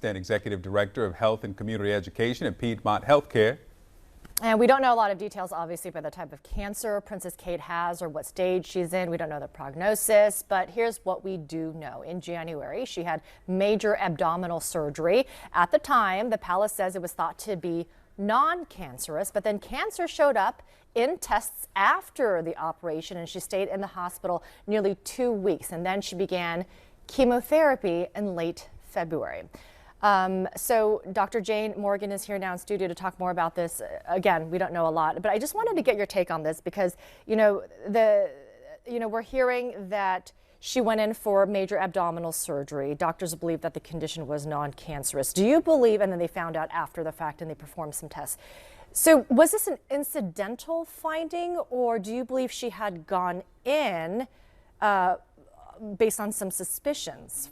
and Executive Director of Health and Community Education at Piedmont Healthcare. And we don't know a lot of details, obviously, about the type of cancer Princess Kate has or what stage she's in. We don't know the prognosis, but here's what we do know. In January, she had major abdominal surgery. At the time, the palace says it was thought to be non-cancerous, but then cancer showed up in tests after the operation, and she stayed in the hospital nearly 2 weeks, and then she began chemotherapy in late February. So Dr. Jane Morgan is here now in studio to talk more about this. Again, we don't know a lot, but I just wanted to get your take on this because, we're hearing that she went in for major abdominal surgery. Doctors believe that the condition was non-cancerous. Do you believe, and then they found out after the fact and they performed some tests. So was this an incidental finding, or do you believe she had gone in based on some suspicions?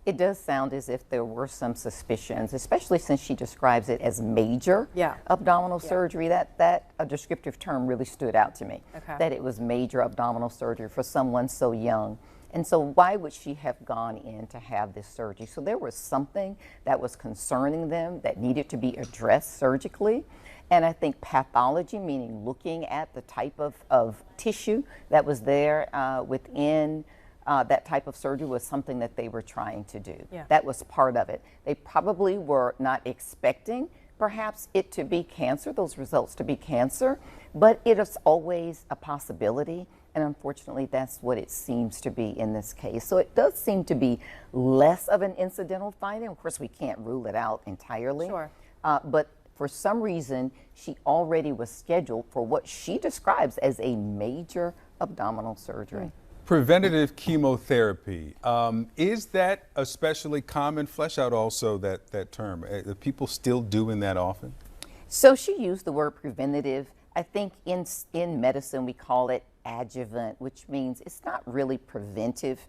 It does sound as if there were some suspicions, especially since she describes it as major abdominal surgery. That a descriptive term really stood out to me, that it was major abdominal surgery for someone so young. And so why would she have gone in to have this surgery? So there was something that was concerning them that needed to be addressed surgically. And I think pathology, meaning looking at the type of tissue that was there within that type of surgery, was something that they were trying to do. That was part of it. They probably were not expecting perhaps it to be cancer, those results to be cancer, but it is always a possibility, and unfortunately that's what it seems to be in this case. So it does seem to be less of an incidental finding. Of course, we can't rule it out entirely, but for some reason she already was scheduled for what she describes as a major abdominal surgery. Preventative chemotherapy, is that especially common? Flesh out also that term. Are people still doing that often? So she used the word preventative. I think in medicine we call it adjuvant, which means it's not really preventive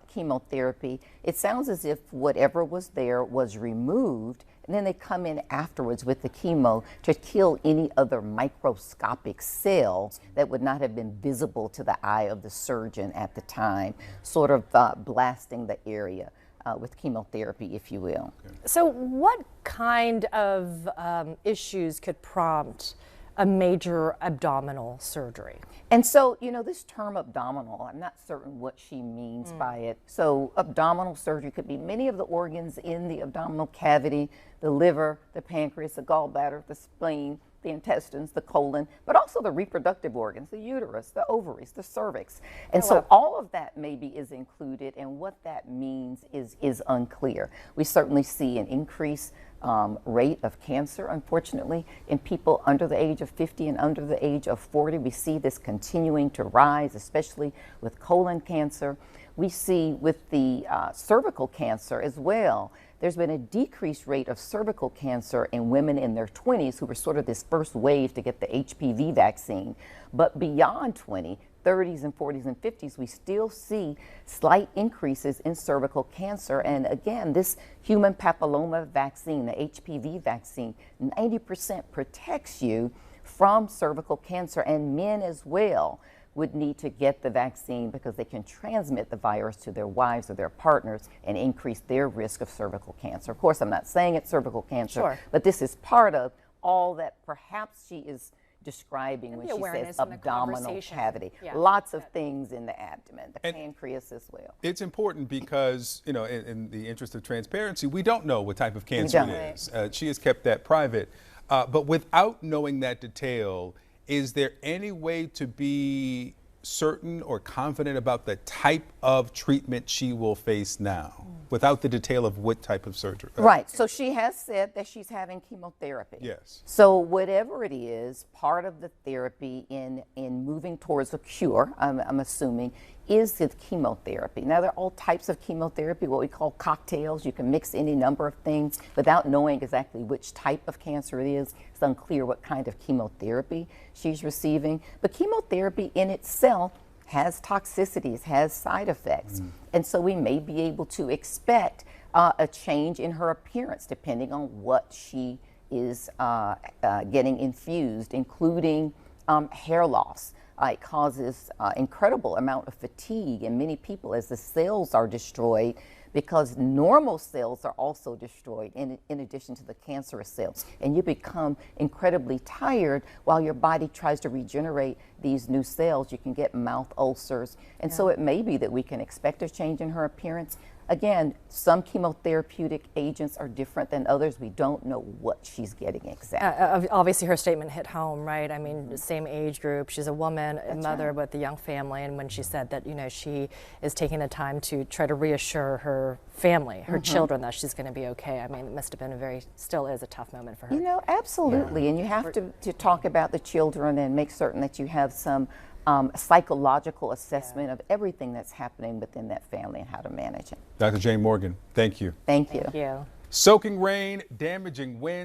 chemotherapy. It sounds as if whatever was there was removed, and then they come in afterwards with the chemo to kill any other microscopic cells that would not have been visible to the eye of the surgeon at the time, sort of blasting the area with chemotherapy, if you will. So what kind of issues could prompt a major abdominal surgery? And so, this term abdominal, I'm not certain what she means by it. So abdominal surgery could be many of the organs in the abdominal cavity: the liver, the pancreas, the gallbladder, the spleen, the intestines, the colon, but also the reproductive organs, the uterus, the ovaries, the cervix. And so all of that maybe is included, and what that means is unclear. We certainly see an increase rate of cancer, unfortunately, in people under the age of 50 and under the age of 40. We see this continuing to rise, especially with colon cancer. We see with the cervical cancer as well. There's been a decreased rate of cervical cancer in women in their 20s who were sort of this first wave to get the HPV vaccine. But beyond 20, 30s and 40s and 50s, we still see slight increases in cervical cancer. And again, this human papilloma vaccine, the HPV vaccine, 90% protects you from cervical cancer, and men as well would need to get the vaccine because they can transmit the virus to their wives or their partners and increase their risk of cervical cancer. Of course, I'm not saying it's cervical cancer, but this is part of all that perhaps she is describing when she says abdominal cavity. Lots of things in the abdomen, the pancreas as well. It's important because, in the interest of transparency, we don't know what type of cancer it is. She has kept that private. But without knowing that detail, is there any way to be certain or confident about the type of treatment she will face now without the detail of what type of surgery? Right. So she has said that she's having chemotherapy. Yes. So whatever it is, part of the therapy in moving towards a cure, I'm assuming, is the chemotherapy. Now, there are all types of chemotherapy, what we call cocktails. You can mix any number of things without knowing exactly which type of cancer it is. It's unclear what kind of chemotherapy she's receiving. But chemotherapy in itself has toxicities, has side effects. And so we may be able to expect a change in her appearance depending on what she is getting infused, including hair loss. It causes incredible amount of fatigue in many people as the cells are destroyed. because normal cells are also destroyed in addition to the cancerous cells. And you become incredibly tired while your body tries to regenerate these new cells. You can get mouth ulcers. And so it may be that we can expect a change in her appearance. Again, some chemotherapeutic agents are different than others. We don't know what she's getting exactly. Obviously, her statement hit home, right? I mean, same age group. She's a woman, a mother with a young family. And when she said that, you know, she is taking the time to try to reassure her family, her children, that she's going to be okay. I mean, it must have been still is a tough moment for her. You know, absolutely. And you have to talk about the children and make certain that you have some psychological assessment of everything that's happening within that family and how to manage it. Dr. Jane Morgan, thank you. Thank you. Thank you. Soaking rain, damaging wind.